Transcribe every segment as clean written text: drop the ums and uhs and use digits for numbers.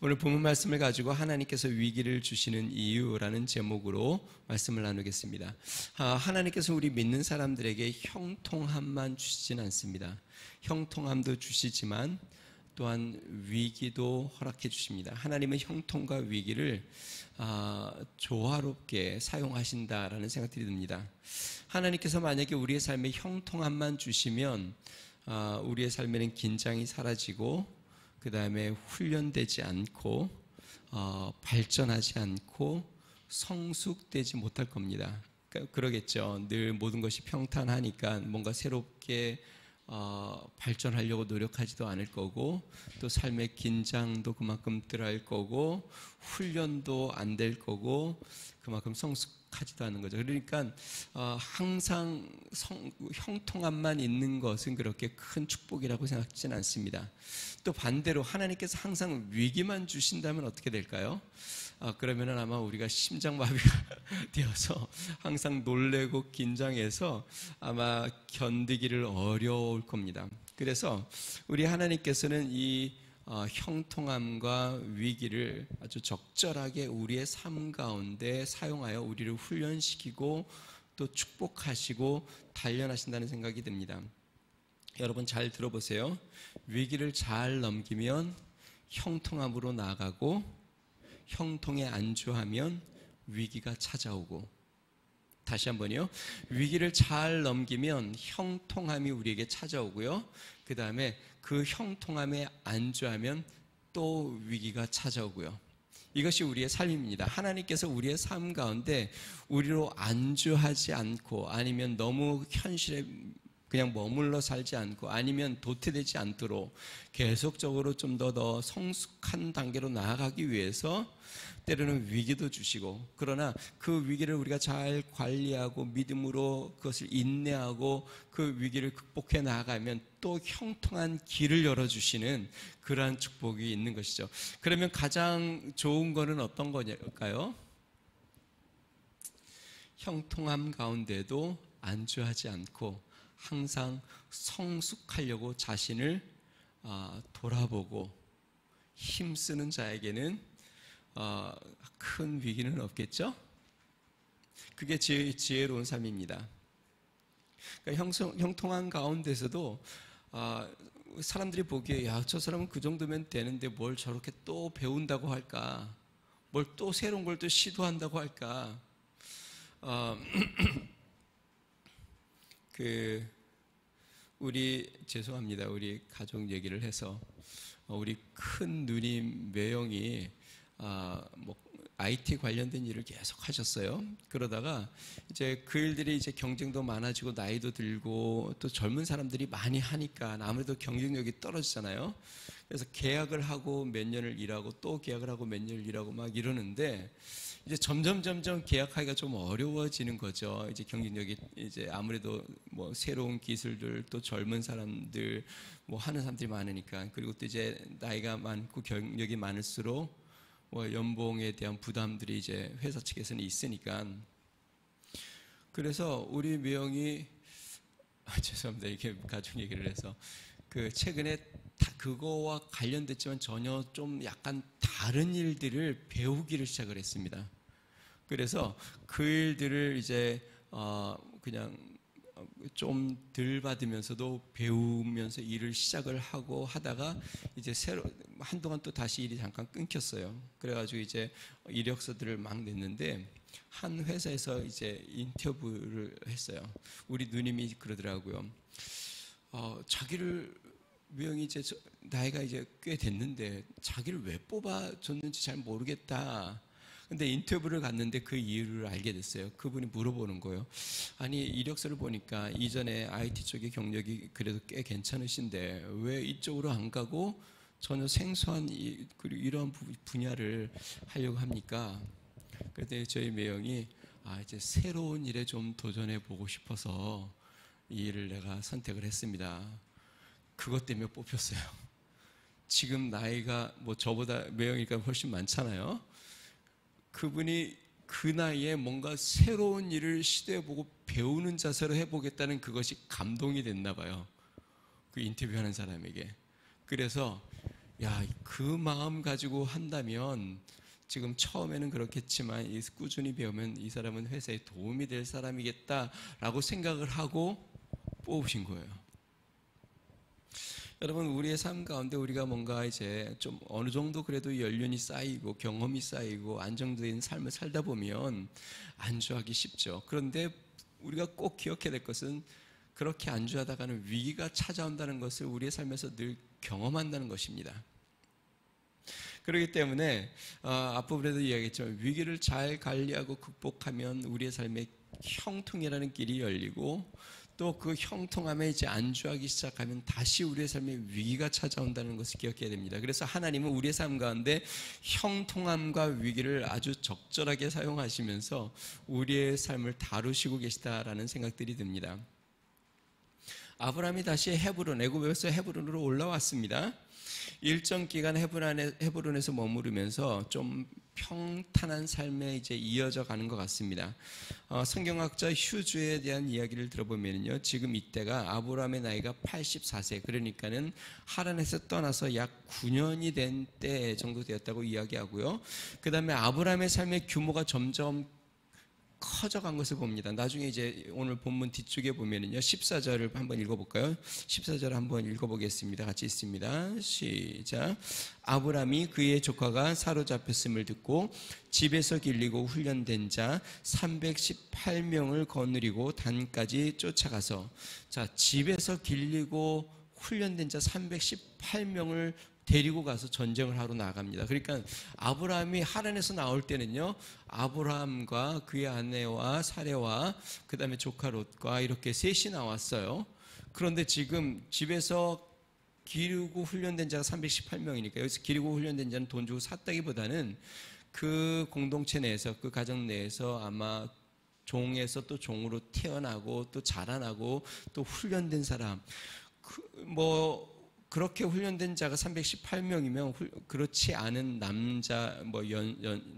오늘 본문 말씀을 가지고 하나님께서 위기를 주시는 이유라는 제목으로 말씀을 나누겠습니다. 하나님께서 우리 믿는 사람들에게 형통함만 주시진 않습니다. 형통함도 주시지만 또한 위기도 허락해 주십니다. 하나님은 형통과 위기를 조화롭게 사용하신다라는 생각들이 듭니다. 하나님께서 만약에 우리의 삶에 형통함만 주시면 우리의 삶에는 긴장이 사라지고 그 다음에 훈련되지 않고 발전하지 않고 성숙되지 못할 겁니다. 그러겠죠. 늘 모든 것이 평탄하니까 뭔가 새롭게 발전하려고 노력하지도 않을 거고, 또 삶의 긴장도 그만큼 덜할 거고, 훈련도 안 될 거고, 그만큼 성숙하지도 않은 거죠. 그러니까 항상 형통함만 있는 것은 그렇게 큰 축복이라고 생각하지는 않습니다. 또 반대로 하나님께서 항상 위기만 주신다면 어떻게 될까요? 그러면은 아마 우리가 심장마비가 되어서 항상 놀래고 긴장해서 아마 견디기를 어려울 겁니다. 그래서 우리 하나님께서는 이 형통함과 위기를 아주 적절하게 우리의 삶 가운데 사용하여 우리를 훈련시키고 또 축복하시고 단련하신다는 생각이 듭니다. 여러분 잘 들어보세요. 위기를 잘 넘기면 형통함으로 나아가고, 형통에 안주하면 위기가 찾아오고. 다시 한번요. 위기를 잘 넘기면 형통함이 우리에게 찾아오고요. 그 다음에 그 형통함에 안주하면 또 위기가 찾아오고요. 이것이 우리의 삶입니다. 하나님께서 우리의 삶 가운데 우리로 안주하지 않고, 아니면 너무 현실에 그냥 머물러 살지 않고, 아니면 도태되지 않도록 계속적으로 좀 더 성숙한 단계로 나아가기 위해서 때로는 위기도 주시고, 그러나 그 위기를 우리가 잘 관리하고 믿음으로 그것을 인내하고 그 위기를 극복해 나아가면 또 형통한 길을 열어주시는 그러한 축복이 있는 것이죠. 그러면 가장 좋은 거는 어떤 거일까요? 형통함 가운데도 안주하지 않고 항상 성숙하려고 자신을 돌아보고 힘쓰는 자에게는 큰 위기는 없겠죠? 그게 지혜로운 삶입니다. 그러니까 형통한 가운데서도 사람들이 보기에 야, 저 사람은 그 정도면 되는데 뭘 저렇게 또 배운다고 할까? 뭘 또 새로운 걸 또 시도한다고 할까? 죄송합니다. 우리 가족 얘기를 해서 우리 큰 누님 매형이 IT 관련된 일을 계속 하셨어요. 그러다가 이제 그 일들이 이제 경쟁도 많아지고 나이도 들고 또 젊은 사람들이 많이 하니까 아무래도 경쟁력이 떨어지잖아요. 그래서 계약을 하고 몇 년을 일하고 또 계약을 하고 몇 년을 일하고 막 이러는데 이제 점점 계약하기가 좀 어려워지는 거죠. 이제 경쟁력이 이제 아무래도 뭐 새로운 기술들 또 젊은 사람들 뭐 하는 사람들이 많으니까, 그리고 또 이제 나이가 많고 경력이 많을수록 뭐 연봉에 대한 부담들이 이제 회사 측에서는 있으니까. 그래서 우리 매형이 죄송합니다. 이렇게 가족 얘기를 해서 최근에 다 그거와 관련됐지만 전혀 좀 약간 다른 일들을 배우기를 시작을 했습니다. 그래서 그 일들을 이제 그냥 좀 덜 받으면서도 배우면서 일을 시작을 하고 하다가 이제 한동안 또 다시 일이 잠깐 끊겼어요. 그래가지고 이제 이력서들을 막 냈는데 한 회사에서 이제 인터뷰를 했어요. 우리 누님이 그러더라고요. 자기를 매형이 이제 나이가 이제 꽤 됐는데 자기를 왜 뽑아줬는지 잘 모르겠다. 근데 인터뷰를 갔는데 그 이유를 알게 됐어요. 그분이 물어보는 거예요. 아니, 이력서를 보니까 이전에 IT 쪽의 경력이 그래도 꽤 괜찮으신데 왜 이쪽으로 안 가고 전혀 생소한 이런 분야를 하려고 합니까? 그때 저희 매형이 이제 새로운 일에 좀 도전해 보고 싶어서 이 일을 내가 선택을 했습니다. 그것 때문에 뽑혔어요. 지금 나이가 뭐 저보다 매형이니까 훨씬 많잖아요. 그분이 그 나이에 뭔가 새로운 일을 시도해보고 배우는 자세로 해보겠다는 그것이 감동이 됐나 봐요. 그 인터뷰하는 사람에게. 그래서 야, 그 마음 가지고 한다면 지금 처음에는 그렇겠지만 꾸준히 배우면 이 사람은 회사에 도움이 될 사람이겠다라고 생각을 하고 뽑으신 거예요. 여러분, 우리의 삶 가운데 우리가 뭔가 이제 좀 어느 정도 그래도 연륜이 쌓이고 경험이 쌓이고 안정된 삶을 살다 보면 안주하기 쉽죠. 그런데 우리가 꼭 기억해야 될 것은 그렇게 안주하다가는 위기가 찾아온다는 것을 우리의 삶에서 늘 경험한다는 것입니다. 그렇기 때문에 앞부분에도 이야기했지만 위기를 잘 관리하고 극복하면 우리의 삶에 형통이라는 길이 열리고 또 그 형통함에 이제 안주하기 시작하면 다시 우리의 삶에 위기가 찾아온다는 것을 기억해야 됩니다. 그래서 하나님은 우리의 삶 가운데 형통함과 위기를 아주 적절하게 사용하시면서 우리의 삶을 다루시고 계시다라는 생각들이 듭니다. 아브라함이 다시 헤브론, 애굽에서 헤브론으로 올라왔습니다. 일정 기간 헤브론에서 머무르면서 좀 평탄한 삶에 이제 이어져 가는 것 같습니다. 성경학자 휴즈에 대한 이야기를 들어보면요, 지금 이때가 아브라함의 나이가 84세, 그러니까는 하란에서 떠나서 약 9년이 된 때 정도 되었다고 이야기하고요. 그 다음에 아브라함의 삶의 규모가 점점 커져간 것을 봅니다. 나중에 이제 오늘 본문 뒤쪽에 보면은요, 14절을 한번 읽어볼까요? 14절 한번 읽어보겠습니다. 같이 있습니다. 시작. 아브람이 그의 조카가 사로잡혔음을 듣고 집에서 길리고 훈련된 자 318명을 거느리고 단까지 쫓아가서, 자, 집에서 길리고 훈련된 자 318명을 데리고 가서 전쟁을 하러 나갑니다. 그러니까 아브라함이 하란에서 나올 때는요, 아브라함과 그의 아내와 사레와 그 다음에 조카 롯과 이렇게 셋이 나왔어요. 그런데 지금 집에서 기르고 훈련된 자가 318명이니까 여기서 기르고 훈련된 자는 돈 주고 샀다기보다는 그 공동체 내에서, 그 가정 내에서 아마 종에서 또 종으로 태어나고 또 자라나고 또 훈련된 사람, 그렇게 훈련된 자가 318명이면 그렇지 않은 남자,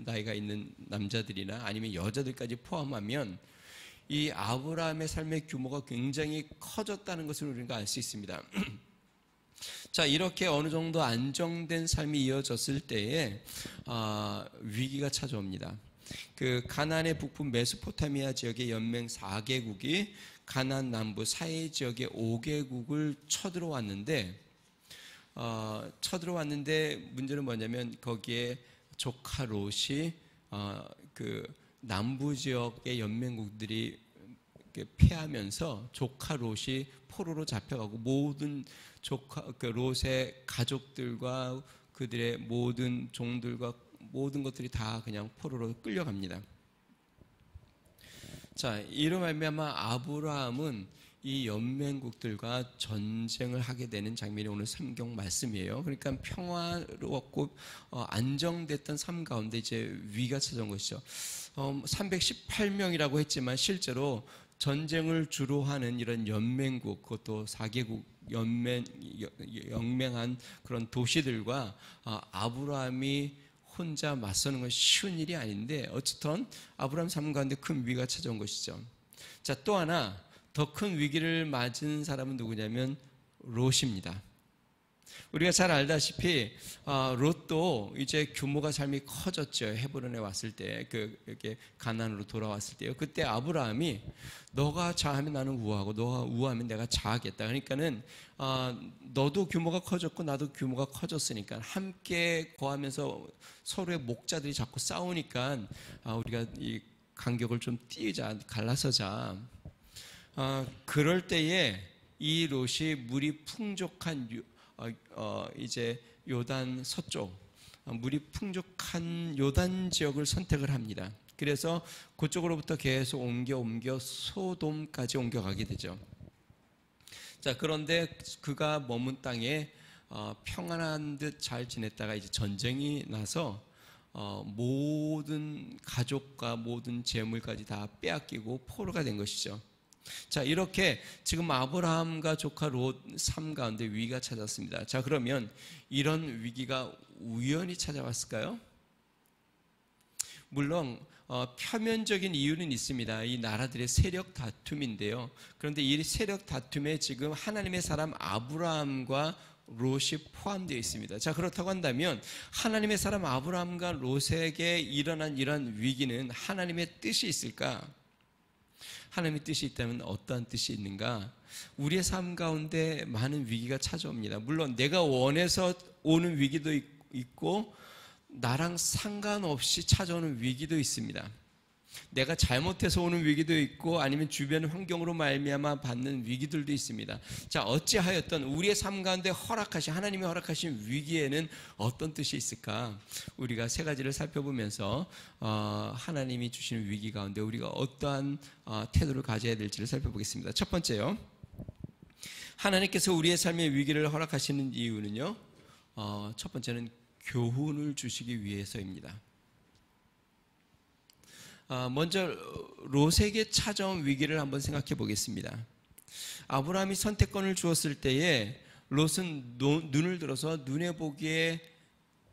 나이가 있는 남자들이나 아니면 여자들까지 포함하면 이 아브라함의 삶의 규모가 굉장히 커졌다는 것을 우리가 알 수 있습니다. 자, 이렇게 어느 정도 안정된 삶이 이어졌을 때에 위기가 찾아옵니다. 그 가나안의 북부 메소포타미아 지역의 연맹 4개국이 가나안 남부 사해 지역의 5개국을 쳐들어왔는데 문제는 뭐냐면 거기에 조카 롯이 그 남부 지역의 연맹국들이 패하면서 조카 롯이 포로로 잡혀가고 모든 그 롯의 가족들과 그들의 모든 종들과 모든 것들이 다 그냥 포로로 끌려갑니다. 자, 이로 말미암아 아브라함은 이 연맹국들과 전쟁을 하게 되는 장면이 오늘 성경 말씀이에요. 그러니까 평화롭고 안정됐던 삶 가운데 이제 위기가 찾아온 것이죠. 318명이라고 했지만 실제로 전쟁을 주로 하는 이런 연맹국, 그것도 4개국 연맹한 그런 도시들과 아브라함이 혼자 맞서는 건 쉬운 일이 아닌데 어쨌든 아브라함 삶 가운데 큰 위기가 찾아온 것이죠. 자, 또 하나 더 큰 위기를 맞은 사람은 누구냐면 롯입니다. 우리가 잘 알다시피 롯도 이제 규모가 삶이 커졌죠. 헤브론에 왔을 때, 이렇게 가나안으로 돌아왔을 때요. 그때 아브라함이 너가 좌하면 나는 우하고 너가 우하면 내가 좌하겠다. 그러니까는 너도 규모가 커졌고 나도 규모가 커졌으니까 함께 거하면서 서로의 목자들이 자꾸 싸우니까 우리가 이 간격을 좀 띄우자, 갈라서자. 그럴 때에 이 롯이 물이 풍족한 이제 요단 서쪽, 물이 풍족한 요단 지역을 선택을 합니다. 그래서 그쪽으로부터 계속 옮겨 소돔까지 옮겨가게 되죠. 자, 그런데 그가 머문 땅에 평안한 듯 잘 지냈다가 이제 전쟁이 나서 모든 가족과 모든 재물까지 다 빼앗기고 포로가 된 것이죠. 자, 이렇게 지금 아브라함과 조카 롯 삶 가운데 위기가 찾았습니다. 자, 그러면 이런 위기가 우연히 찾아왔을까요? 물론 표면적인 이유는 있습니다. 이 나라들의 세력 다툼인데요. 그런데 이 세력 다툼에 지금 하나님의 사람 아브라함과 롯이 포함되어 있습니다. 자, 그렇다고 한다면 하나님의 사람 아브라함과 롯에게 일어난 이런 위기는 하나님의 뜻이 있을까? 하나님의 뜻이 있다면 어떠한 뜻이 있는가? 우리의 삶 가운데 많은 위기가 찾아옵니다. 물론 내가 원해서 오는 위기도 있고 나랑 상관없이 찾아오는 위기도 있습니다. 내가 잘못해서 오는 위기도 있고 아니면 주변 환경으로 말미암아 받는 위기들도 있습니다. 자, 어찌하였든 우리의 삶 가운데 하나님이 허락하신 위기에는 어떤 뜻이 있을까? 우리가 세 가지를 살펴보면서 하나님이 주시는 위기 가운데 우리가 어떠한 태도를 가져야 될지를 살펴보겠습니다. 첫 번째요, 하나님께서 우리의 삶의 위기를 허락하시는 이유는요, 첫 번째는 교훈을 주시기 위해서입니다. 먼저 롯에게 찾아온 위기를 한번 생각해 보겠습니다. 아브라함이 선택권을 주었을 때에 롯은 눈을 들어서 눈에 보기에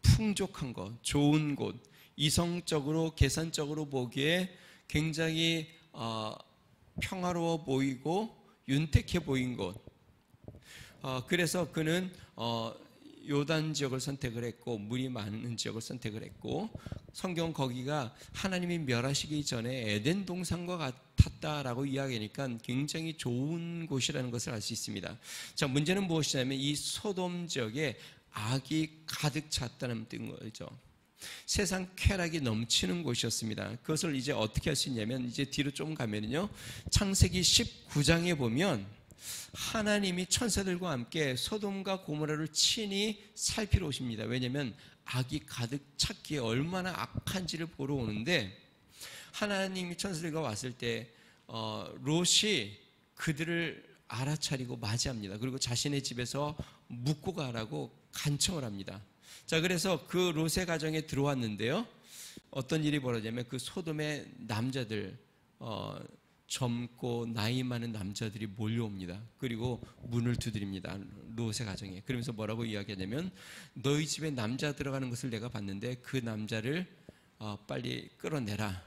풍족한 것, 좋은 곳, 이성적으로 계산적으로 보기에 굉장히 평화로워 보이고 윤택해 보인 곳, 그래서 그는 요단 지역을 선택을 했고 물이 많은 지역을 선택을 했고, 성경 거기가 하나님이 멸하시기 전에 에덴 동산과 같았다라고 이야기하니까 굉장히 좋은 곳이라는 것을 알 수 있습니다. 자, 문제는 무엇이냐면 이 소돔 지역에 악이 가득 찼다는 거죠. 세상 쾌락이 넘치는 곳이었습니다. 그것을 이제 어떻게 할 수 있냐면 이제 뒤로 좀 가면요, 창세기 19장에 보면 하나님이 천사들과 함께 소돔과 고모라를 친히 살피러 오십니다. 왜냐하면 악이 가득 찼기에 얼마나 악한지를 보러 오는데, 하나님이 천사들과 왔을 때 롯이 그들을 알아차리고 맞이합니다. 그리고 자신의 집에서 묵고 가라고 간청을 합니다. 자, 그래서 그 롯의 가정에 들어왔는데요, 어떤 일이 벌어지냐면 그 소돔의 남자들, 젊고 나이 많은 남자들이 몰려옵니다. 그리고 문을 두드립니다. 롯의 가정에. 그러면서 뭐라고 이야기하냐면, 너희 집에 남자 들어가는 것을 내가 봤는데 그 남자를 빨리 끌어내라.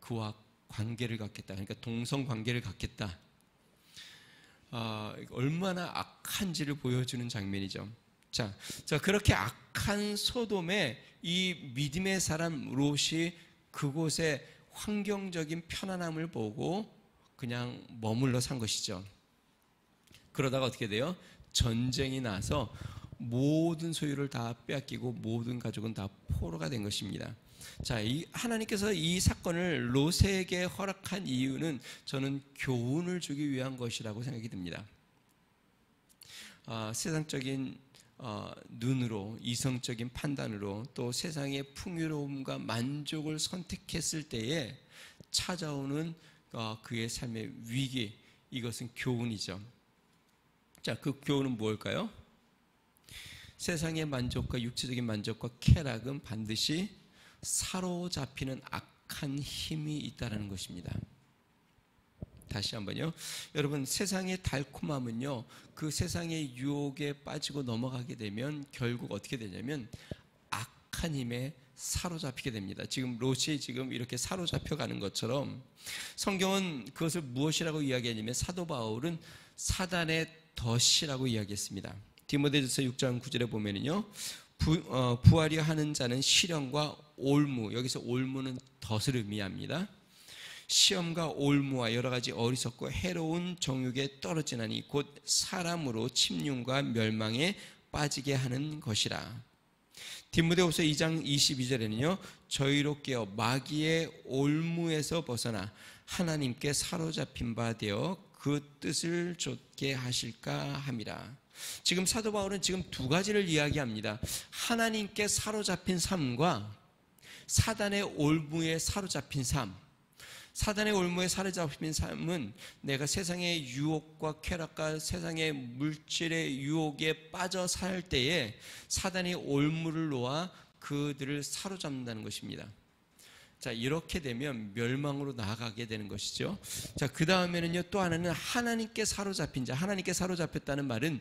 그와 관계를 갖겠다. 그러니까 동성 관계를 갖겠다. 얼마나 악한지를 보여주는 장면이죠. 자, 그렇게 악한 소돔에 이 믿음의 사람 롯이 그곳에 환경적인 편안함을 보고 그냥 머물러 산 것이죠. 그러다가 어떻게 돼요? 전쟁이 나서 모든 소유를 다 빼앗기고 모든 가족은 다 포로가 된 것입니다. 자, 하나님께서 이 사건을 롯에게 허락한 이유는 저는 교훈을 주기 위한 것이라고 생각이 듭니다. 세상적인 눈으로, 이성적인 판단으로 또 세상의 풍요로움과 만족을 선택했을 때에 찾아오는 그의 삶의 위기, 이것은 교훈이죠. 자, 그 교훈은 무엇일까요? 세상의 만족과 육체적인 만족과 쾌락은 반드시 사로잡히는 악한 힘이 있다는 것입니다. 다시 한번요. 여러분, 세상의 달콤함은요, 그 세상의 유혹에 빠지고 넘어가게 되면 결국 어떻게 되냐면 악한 힘에 사로잡히게 됩니다. 지금 롯이 지금 이렇게 사로잡혀가는 것처럼 성경은 그것을 무엇이라고 이야기하냐면 사도 바울은 사단의 덫이라고 이야기했습니다. 디모데전서 6장 9절에 보면은요, 부하려 하는 자는 시련과 올무, 여기서 올무는 덫을 의미합니다. 시험과 올무와 여러 가지 어리석고 해로운 정욕에 떨어지나니 곧 사람으로 침륜과 멸망에 빠지게 하는 것이라. 디모데후서 2장 22절에는요, 저희로 깨어 마귀의 올무에서 벗어나 하나님께 사로잡힌 바 되어 그 뜻을 좇게 하실까 함이라. 지금 사도 바울은 지금 두 가지를 이야기합니다. 하나님께 사로잡힌 삶과 사단의 올무에 사로잡힌 삶. 사단의 올무에 사로잡힌 삶은 내가 세상의 유혹과 쾌락과 세상의 물질의 유혹에 빠져 살 때에 사단의 올무를 놓아 그들을 사로잡는다는 것입니다. 자, 이렇게 되면 멸망으로 나아가게 되는 것이죠. 자, 그 다음에는요, 또 하나는 하나님께 사로잡힌 자. 하나님께 사로잡혔다는 말은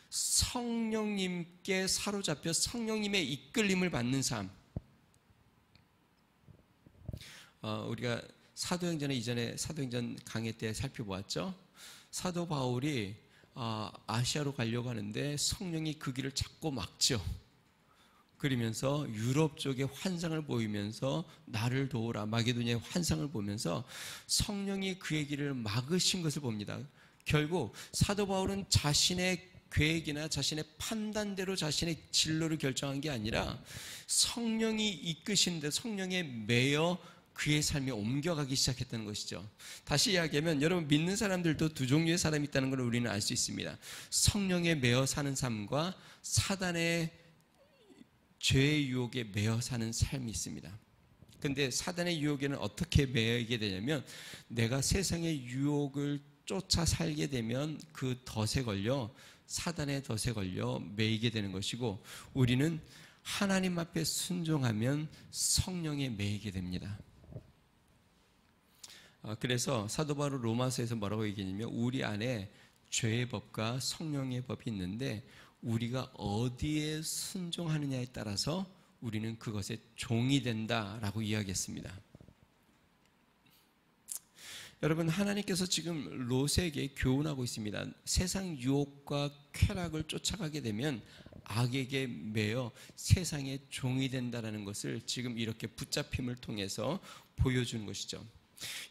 성령님께 사로잡혀 성령님의 이끌림을 받는 삶. 우리가 사도행전에 이전에 사도행전 강의 때 살펴보았죠. 사도 바울이 아시아로 가려고 하는데 성령이 그 길을 자꾸 막죠. 그러면서 유럽 쪽에 환상을 보이면서 나를 도우라 마게도니아의 환상을 보면서 성령이 그의 길을 막으신 것을 봅니다. 결국 사도 바울은 자신의 계획이나 자신의 판단대로 자신의 진로를 결정한 게 아니라 성령이 이끄시는데 성령에 매여 그의 삶이 옮겨가기 시작했다는 것이죠. 다시 이야기하면 여러분 믿는 사람들도 두 종류의 사람이 있다는 걸 우리는 알 수 있습니다. 성령에 매여 사는 삶과 사단의 죄의 유혹에 매여 사는 삶이 있습니다. 근데 사단의 유혹에는 어떻게 매이게 되냐면 내가 세상의 유혹을 쫓아 살게 되면 그 덫에 걸려 사단의 덫에 걸려 매이게 되는 것이고 우리는 하나님 앞에 순종하면 성령에 매이게 됩니다. 그래서 사도 바울 로마서에서 뭐라고 얘기하냐면 우리 안에 죄의 법과 성령의 법이 있는데 우리가 어디에 순종하느냐에 따라서 우리는 그것의 종이 된다라고 이야기했습니다. 여러분 하나님께서 지금 롯에게 교훈하고 있습니다. 세상 유혹과 쾌락을 쫓아가게 되면 악에게 매여 세상의 종이 된다는 것을 지금 이렇게 붙잡힘을 통해서 보여주는 것이죠.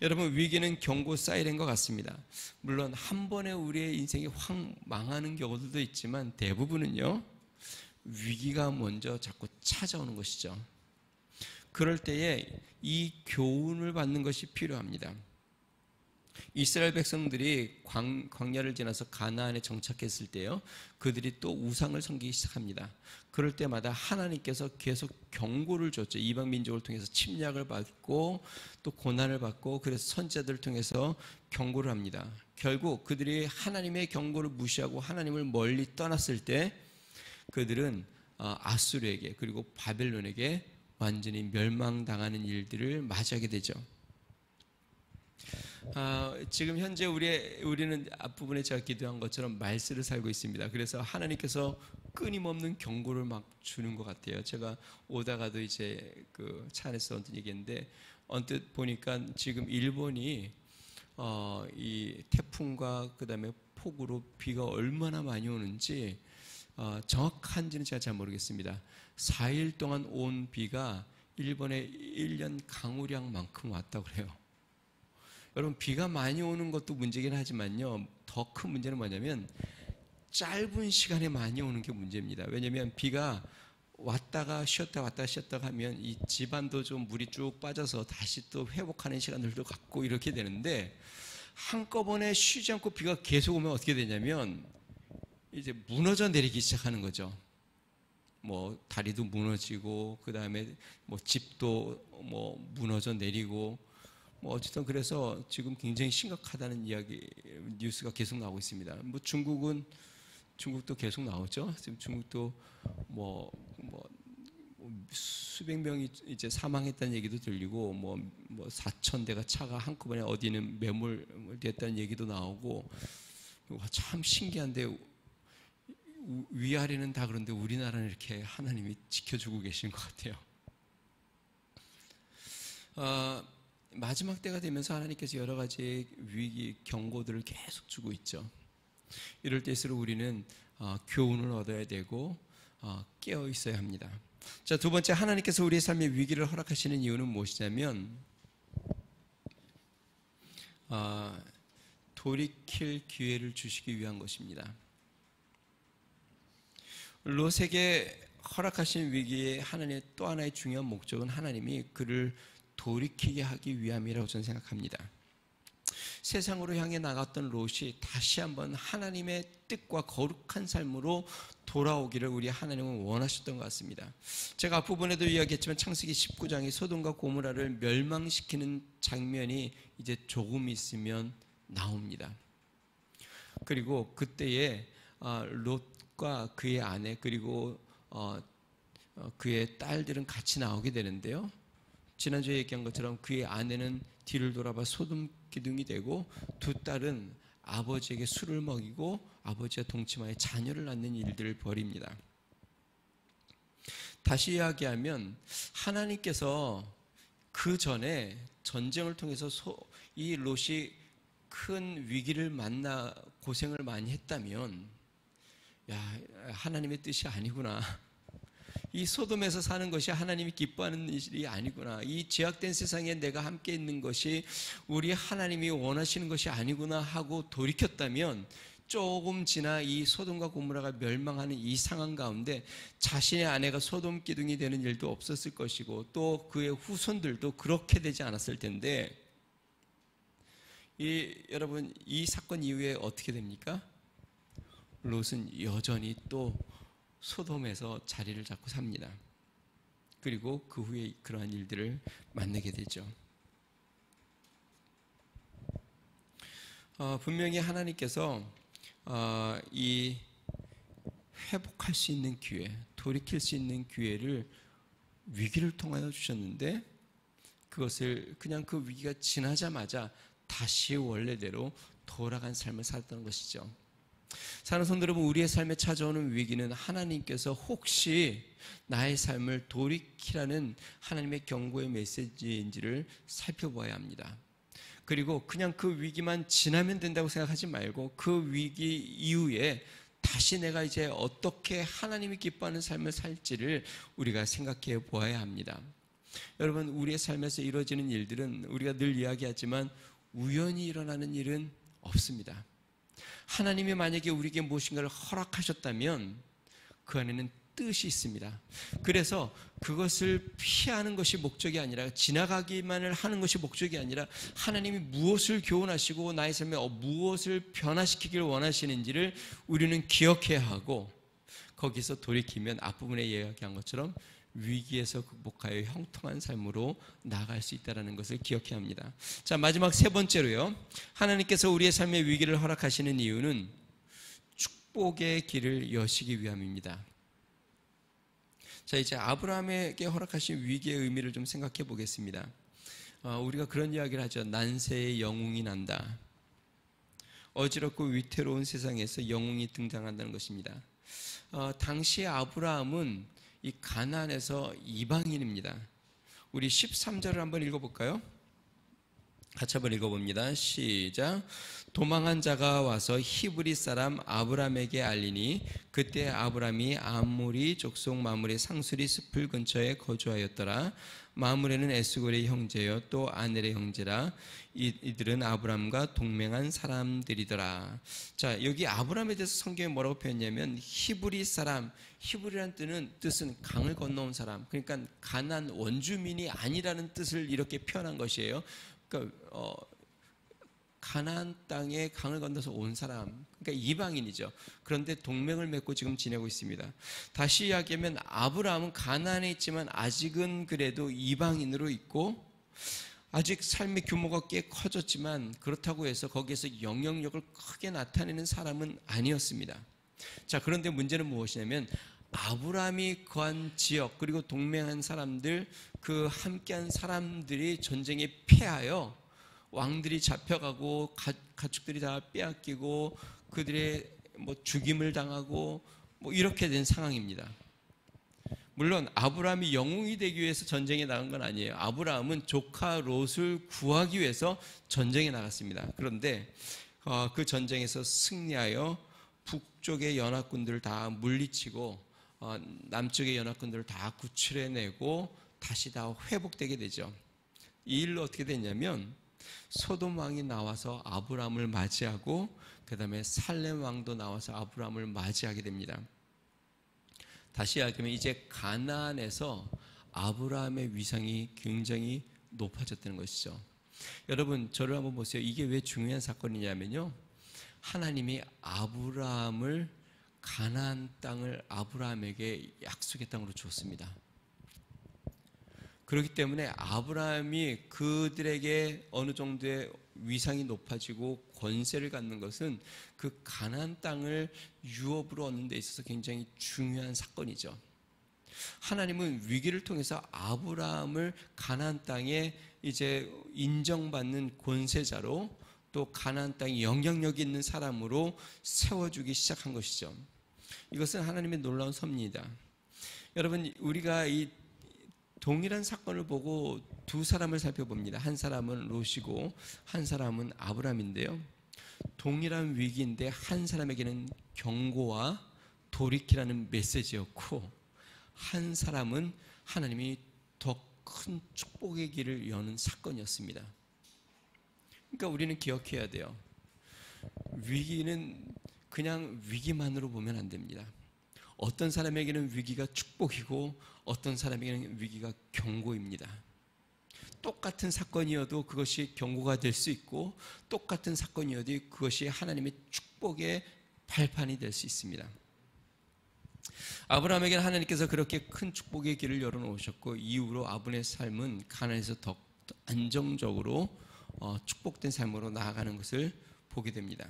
여러분 위기는 경고 사이렌과 같습니다. 물론 한 번에 우리의 인생이 확 망하는 경우들도 있지만 대부분은요 위기가 먼저 자꾸 찾아오는 것이죠. 그럴 때에 이 교훈을 받는 것이 필요합니다. 이스라엘 백성들이 광야를 지나서 가나안에 정착했을 때요 그들이 또 우상을 섬기기 시작합니다. 그럴 때마다 하나님께서 계속 경고를 줬죠. 이방 민족을 통해서 침략을 받고 또 고난을 받고 그래서 선지자들을 통해서 경고를 합니다. 결국 그들이 하나님의 경고를 무시하고 하나님을 멀리 떠났을 때 그들은 아수르에게 그리고 바벨론에게 완전히 멸망당하는 일들을 맞이하게 되죠. 지금 현재 우리는 앞부분에 제가 기도한 것처럼 말세를 살고 있습니다. 그래서 하나님께서 끊임없는 경고를 막 주는 것 같아요. 제가 오다가도 이제 그 차 안에서 언뜻 얘기했는데 언뜻 보니까 지금 일본이 이 태풍과 그다음에 폭우로 비가 얼마나 많이 오는지 정확한지는 제가 잘 모르겠습니다. 4일 동안 온 비가 일본의 1년 강우량만큼 왔다고 그래요. 여러분 비가 많이 오는 것도 문제긴 하지만요 더 큰 문제는 뭐냐면 짧은 시간에 많이 오는 게 문제입니다. 왜냐하면 비가 왔다가 쉬었다 왔다가 쉬었다 하면 이 집안도 좀 물이 쭉 빠져서 다시 또 회복하는 시간들도 갖고 이렇게 되는데 한꺼번에 쉬지 않고 비가 계속 오면 어떻게 되냐면 이제 무너져 내리기 시작하는 거죠. 뭐 다리도 무너지고 그 다음에 뭐 집도 뭐 무너져 내리고 뭐 어쨌든 그래서 지금 굉장히 심각하다는 이야기 뉴스가 계속 나오고 있습니다. 뭐 중국도 계속 나오죠. 지금 중국도 뭐 수백 명이 이제 사망했다는 얘기도 들리고 뭐 4,000대가 차가 한꺼번에 어디는 매몰됐다는 얘기도 나오고 참 신기한데 위아래는 다 그런데 우리나라는 이렇게 하나님이 지켜주고 계신 것 같아요. 마지막 때가 되면서 하나님께서 여러 가지 위기 경고들을 계속 주고 있죠. 이럴 때일수록 우리는 교훈을 얻어야 되고 깨어 있어야 합니다. 자, 두 번째 하나님께서 우리의 삶의 위기를 허락하시는 이유는 무엇이냐면 돌이킬 기회를 주시기 위한 것입니다. 롯에게 허락하신 위기의 하나님의 또 하나의 중요한 목적은 하나님이 그를 돌이키게 하기 위함이라고 저는 생각합니다. 세상으로 향해 나갔던 롯이 다시 한번 하나님의 뜻과 거룩한 삶으로 돌아오기를 우리 하나님은 원하셨던 것 같습니다. 제가 앞부분에도 이야기했지만 창세기 19장이 소돔과 고모라를 멸망시키는 장면이 이제 조금 있으면 나옵니다. 그리고 그때에 롯과 그의 아내 그리고 그의 딸들은 같이 나오게 되는데요. 지난주에 얘기한 것처럼 그의 아내는 뒤를 돌아봐 소돔 기둥이 되고 두 딸은 아버지에게 술을 먹이고 아버지와 동침하여 자녀를 낳는 일들을 벌입니다. 다시 이야기하면 하나님께서 그 전에 전쟁을 통해서 이 롯이 큰 위기를 만나 고생을 많이 했다면, 야, 하나님의 뜻이 아니구나. 이 소돔에서 사는 것이 하나님이 기뻐하는 일이 아니구나. 이 죄악된 세상에 내가 함께 있는 것이 우리 하나님이 원하시는 것이 아니구나 하고 돌이켰다면, 조금 지나 이 소돔과 고모라가 멸망하는 이 상황 가운데 자신의 아내가 소돔 기둥이 되는 일도 없었을 것이고, 또 그의 후손들도 그렇게 되지 않았을 텐데, 여러분, 이 사건 이후에 어떻게 됩니까? 롯은 여전히 또 소돔에서 자리를 잡고 삽니다. 그리고 그 후에 그러한 일들을 만나게 되죠. 분명히 하나님께서 이 회복할 수 있는 기회, 돌이킬 수 있는 기회를 위기를 통하여 주셨는데, 그것을 그냥 그 위기가 지나자마자 다시 원래대로 돌아간 삶을 살았던 것이죠. 사랑하는 성도 여러분, 우리의 삶에 찾아오는 위기는 하나님께서 혹시 나의 삶을 돌이키라는 하나님의 경고의 메시지인지를 살펴봐야 합니다. 그리고 그냥 그 위기만 지나면 된다고 생각하지 말고, 그 위기 이후에 다시 내가 이제 어떻게 하나님이 기뻐하는 삶을 살지를 우리가 생각해 보아야 합니다. 여러분, 우리의 삶에서 이루어지는 일들은 우리가 늘 이야기하지만 우연히 일어나는 일은 없습니다. 하나님이 만약에 우리에게 무엇인가를 허락하셨다면 그 안에는 뜻이 있습니다. 그래서 그것을 피하는 것이 목적이 아니라, 지나가기만을 하는 것이 목적이 아니라, 하나님이 무엇을 교훈하시고 나의 삶에 무엇을 변화시키기를 원하시는지를 우리는 기억해야 하고, 거기서 돌이키면 앞부분에 이야기한 것처럼 위기에서 극복하여 형통한 삶으로 나아갈 수 있다는 것을 기억해야 합니다. 자, 마지막 세 번째로요, 하나님께서 우리의 삶에 위기를 허락하시는 이유는 축복의 길을 여시기 위함입니다. 자, 이제 아브라함에게 허락하신 위기의 의미를 좀 생각해 보겠습니다. 우리가 그런 이야기를 하죠. 난세의 영웅이 난다. 어지럽고 위태로운 세상에서 영웅이 등장한다는 것입니다. 당시 아브라함은 이 가나안에서 이방인입니다. 우리 13절을 한번 읽어볼까요? 같이 한번 읽어봅니다. 시작. 도망한 자가 와서 히브리 사람 아브람에게 알리니 그때 아브람이 아모리 족속 마므레 상수리 숲을 근처에 거주하였더라. 마므레는 에스골의 형제요 또 아넬의 형제라. 이들은 아브람과 동맹한 사람들이더라. 자, 여기 아브람에 대해서 성경에 뭐라고 표현했냐면 히브리 사람, 히브리라는 뜻은 강을 건너온 사람, 그러니까 가나안 원주민이 아니라는 뜻을 이렇게 표현한 것이에요. 그러니까 가나안 땅에 강을 건너서 온 사람, 그러니까 이방인이죠. 그런데 동맹을 맺고 지금 지내고 있습니다. 다시 이야기하면 아브라함은 가나안에 있지만 아직은 그래도 이방인으로 있고, 아직 삶의 규모가 꽤 커졌지만 그렇다고 해서 거기에서 영향력을 크게 나타내는 사람은 아니었습니다. 자, 그런데 문제는 무엇이냐면 아브라함이 거한 지역, 그리고 동맹한 사람들, 그 함께한 사람들이 전쟁에 패하여 왕들이 잡혀가고 가축들이 다 빼앗기고 그들의 죽임을 당하고 이렇게 된 상황입니다. 물론 아브라함이 영웅이 되기 위해서 전쟁에 나간 건 아니에요. 아브라함은 조카 롯을 구하기 위해서 전쟁에 나갔습니다. 그런데 그 전쟁에서 승리하여 북쪽의 연합군들을 다 물리치고 남쪽의 연합군들을 다 구출해내고 다시 다 회복되게 되죠. 이 일로 어떻게 됐냐면 소돔 왕이 나와서 아브라함을 맞이하고 그 다음에 살렘 왕도 나와서 아브라함을 맞이하게 됩니다. 다시 이야기하면 이제 가나안에서 아브라함의 위상이 굉장히 높아졌다는 것이죠. 여러분, 저를 한번 보세요. 이게 왜 중요한 사건이냐면요, 하나님이 아브라함을 가나안 땅을 아브라함에게 약속의 땅으로 주었습니다. 그렇기 때문에 아브라함이 그들에게 어느 정도의 위상이 높아지고 권세를 갖는 것은 그 가나안 땅을 유업으로 얻는 데 있어서 굉장히 중요한 사건이죠. 하나님은 위기를 통해서 아브라함을 가나안 땅에 이제 인정받는 권세자로, 또 가나안 땅에 영향력이 있는 사람으로 세워주기 시작한 것이죠. 이것은 하나님의 놀라운 섭리이다. 여러분, 우리가 이 동일한 사건을 보고 두 사람을 살펴봅니다. 한 사람은 롯이고 한 사람은 아브람인데요. 동일한 위기인데 한 사람에게는 경고와 돌이키라는 메시지였고, 한 사람은 하나님이 더 큰 축복의 길을 여는 사건이었습니다. 그러니까 우리는 기억해야 돼요. 위기는 그냥 위기만으로 보면 안 됩니다. 어떤 사람에게는 위기가 축복이고 어떤 사람에게는 위기가 경고입니다. 똑같은 사건이어도 그것이 경고가 될 수 있고, 똑같은 사건이어도 그것이 하나님의 축복의 발판이 될 수 있습니다. 아브라함에게는 하나님께서 그렇게 큰 축복의 길을 열어놓으셨고, 이후로 아브라함의 삶은 가나안에서 더 안정적으로 축복된 삶으로 나아가는 것을 보게 됩니다.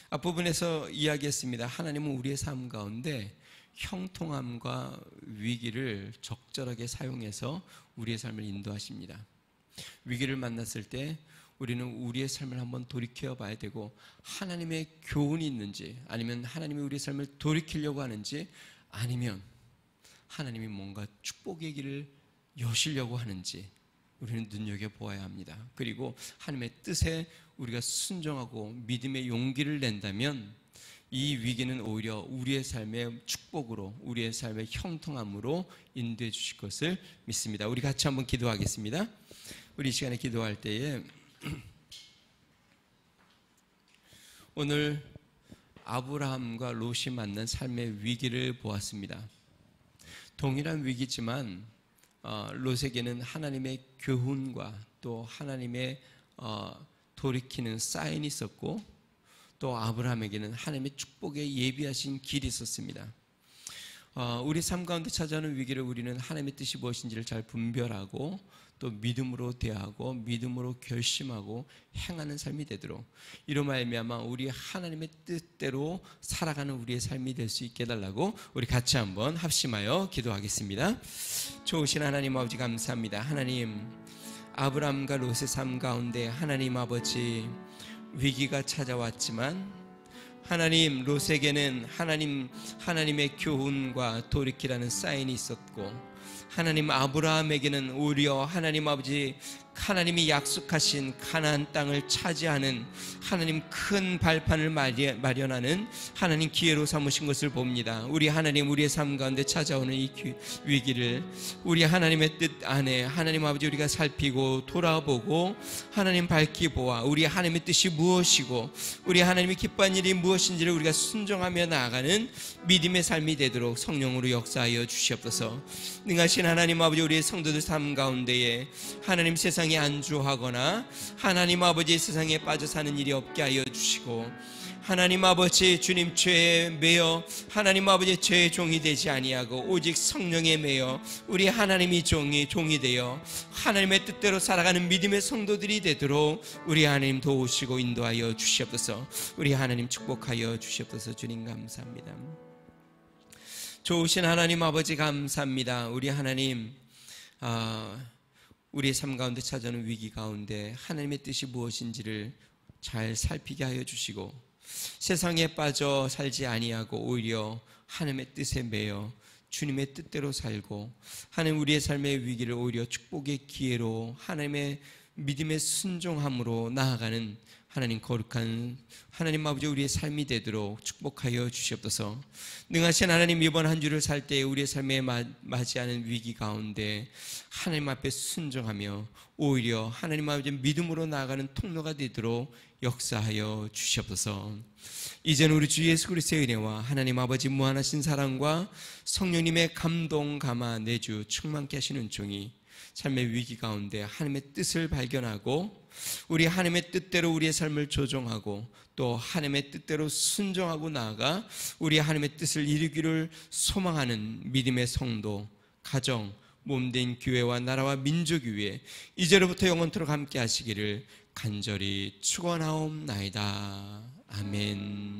앞부분에서 이야기했습니다. 하나님은 우리의 삶 가운데 형통함과 위기를 적절하게 사용해서 우리의 삶을 인도하십니다. 위기를 만났을 때 우리는 우리의 삶을 한번 돌이켜 봐야 되고, 하나님의 교훈이 있는지, 아니면 하나님이 우리의 삶을 돌이키려고 하는지, 아니면 하나님이 뭔가 축복의 길을 여시려고 하는지 우리는 눈여겨보아야 합니다. 그리고 하나님의 뜻에 우리가 순종하고 믿음의 용기를 낸다면 이 위기는 오히려 우리의 삶의 축복으로, 우리의 삶의 형통함으로 인도해 주실 것을 믿습니다. 우리 같이 한번 기도하겠습니다. 우리 이 시간에 기도할 때에 오늘 아브라함과 롯이 만난 삶의 위기를 보았습니다. 동일한 위기지만 롯에게는 하나님의 교훈과 또 하나님의 돌이키는 사인이 있었고, 또 아브라함에게는 하나님의 축복에 예비하신 길이 있었습니다. 우리 삶 가운데 찾아오는 위기를 우리는 하나님의 뜻이 무엇인지를 잘 분별하고 또 믿음으로 대하고 믿음으로 결심하고 행하는 삶이 되도록, 이로 말미암아 우리 하나님의 뜻대로 살아가는 우리의 삶이 될 수 있게 해달라고 우리 같이 한번 합심하여 기도하겠습니다. 좋으신 하나님 아버지 감사합니다. 하나님, 아브라함과 롯의 삶 가운데 하나님 아버지 위기가 찾아왔지만, 하나님 롯에게는 하나님의 교훈과 돌이키라는 사인이 있었고, 하나님 아브라함에게는 오히려 하나님 아버지 하나님이 약속하신 가나안 땅을 차지하는 하나님 큰 발판을 마련하는 하나님 기회로 삼으신 것을 봅니다. 우리 하나님, 우리의 삶 가운데 찾아오는 이 위기를 우리 하나님의 뜻 안에 하나님 아버지 우리가 살피고 돌아보고 하나님 밝히 보아 우리 하나님의 뜻이 무엇이고 우리 하나님이 기뻐하는 일이 무엇인지를 우리가 순종하며 나아가는 믿음의 삶이 되도록 성령으로 역사하여 주시옵소서. 능하신 하나님 아버지, 우리의 성도들 삶 가운데에 하나님 세상에 안주하거나 하나님 아버지 세상에 빠져 사는 일이 없게 하여 주시고, 하나님 아버지 주님 죄에 매여 하나님 아버지 죄의 종이 되지 아니하고 오직 성령에 매여 우리 하나님이 종이 되어 하나님의 뜻대로 살아가는 믿음의 성도들이 되도록 우리 하나님 도우시고 인도하여 주시옵소서. 우리 하나님 축복하여 주시옵소서. 주님 감사합니다. 좋으신 하나님 아버지 감사합니다. 우리 하나님, 우리의 삶 가운데 찾아오는 위기 가운데 하나님의 뜻이 무엇인지를 잘 살피게 하여 주시고, 세상에 빠져 살지 아니하고 오히려 하나님의 뜻에 매여 주님의 뜻대로 살고, 하나님 우리의 삶의 위기를 오히려 축복의 기회로 하나님의 믿음의 순종함으로 나아가는 하나님 거룩한 하나님 아버지 우리의 삶이 되도록 축복하여 주시옵소서. 능하신 하나님, 이번 한 주를 살 때 우리의 삶에 맞이하는 위기 가운데 하나님 앞에 순종하며 오히려 하나님 아버지 믿음으로 나아가는 통로가 되도록 역사하여 주시옵소서. 이제는 우리 주 예수 그리스도의 은혜와 하나님 아버지 무한하신 사랑과 성령님의 감동 감화 내주 충만케 하시는 종이 삶의 위기 가운데 하나님의 뜻을 발견하고 우리 하나님의 뜻대로 우리의 삶을 조정하고 또 하나님의 뜻대로 순종하고 나아가 우리 하나님의 뜻을 이루기를 소망하는 믿음의 성도, 가정, 몸된 교회와 나라와 민족 위에 이제로부터 영원토록 함께 하시기를 간절히 축원하옵나이다. 아멘.